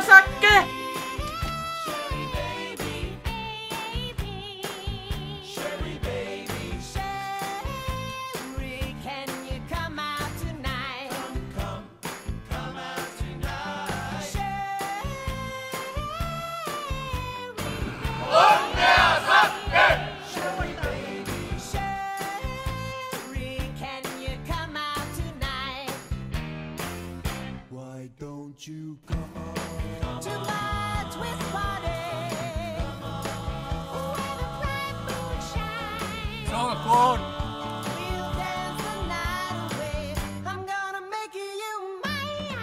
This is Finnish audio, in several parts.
Sakke! You come to my twist party where the bright moon shines. We'll dance the night away. I'm gonna make you mine.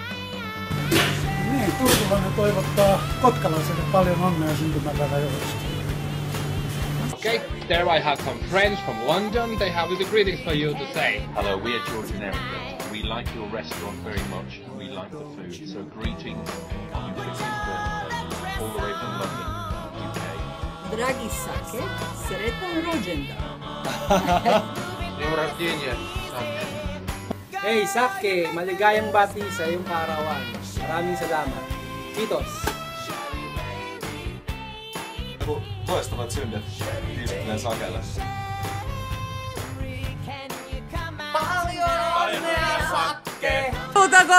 Niin, turkulainen toivottaa kotkalaisille paljon onnea syntymäpäiväjuhlista. Okay, there I have some friends from London. They have the greetings for you to say. Hello, we are George and Erica. We like your restaurant very much and we like the food. So greetings on your 50th birthday, all the way from London, UK. Dragi Sake, sretan rođendan. Hey Sake, maligayang bati sa iyong kaarawan. Maraming salamat. Kiitos. Loistavat synnet Istunen Sakelle. Paljon onnea Sakke! Huutako?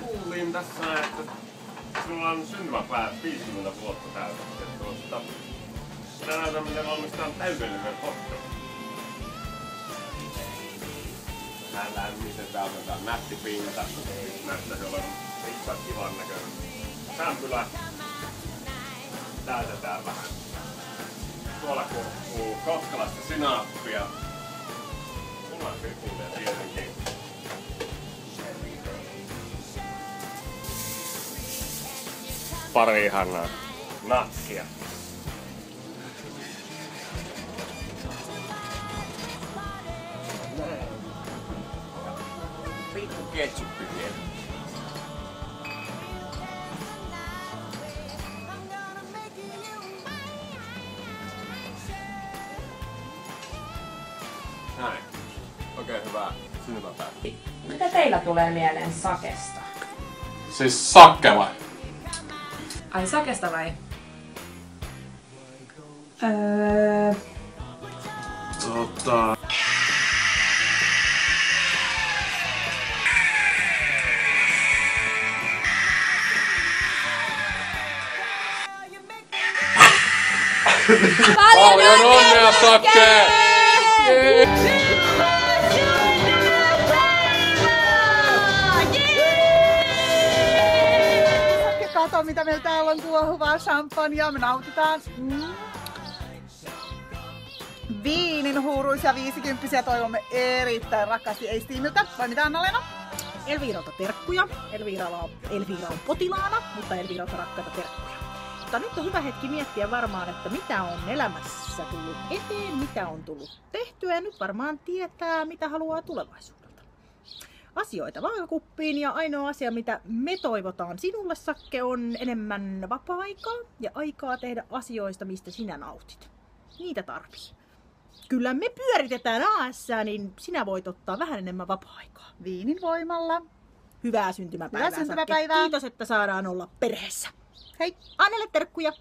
Kuulin tässä, että sulla on syntymäpäivä 50 vuotta täytettä. Minä näytän, miten valmistetaan täydellinen hotdog. Vähän lämmitetään, otetaan nätti pinta. Nyt näyttäisi olevan riittää kivan näköinen. Sämpylä. Täytetään vähän. Tuolla kuuluu kotkalaista sinaappia. Punasykille tietenkin. Pari ihanaa nakkia. Pikku ketsuppi vielä. Näin. Oikein hyvää syntymäpäivää. Mitä teillä tulee mieleen Sakesta? Siis Sakke vai? Ai Sakesta vai? Paljon onnea Sakke! Kato mitä meillä täällä on kuohuvaa champagnea, me nautitaan. Viinin huuruisia 50-vuotiaita toivomme erittäin rakkaasti Eistiimiltä. Vai mitä Anna-Leena? Elviiralta terkkuja. Elviira on potilaana, mutta Elviiralta rakkaita terkkuja. Mutta nyt on hyvä hetki miettiä varmaan, että mitä on elämässä tullut eteen, mitä on tullut tehtyä ja nyt varmaan tietää, mitä haluaa tulevaisuudelta. Asioita vaakakuppiin ja ainoa asia, mitä me toivotaan sinulle, Sakke, on enemmän vapaa-aikaa ja aikaa tehdä asioista, mistä sinä nautit. Niitä tarvii. Kyllä me pyöritetään AS:ää, niin sinä voit ottaa vähän enemmän vapaa-aikaa. Viinin voimalla. Hyvää syntymäpäivää, Hyvää syntymäpäivää. Sakke. Kiitos, että saadaan olla perheessä. Hei! Annelle terkkuja!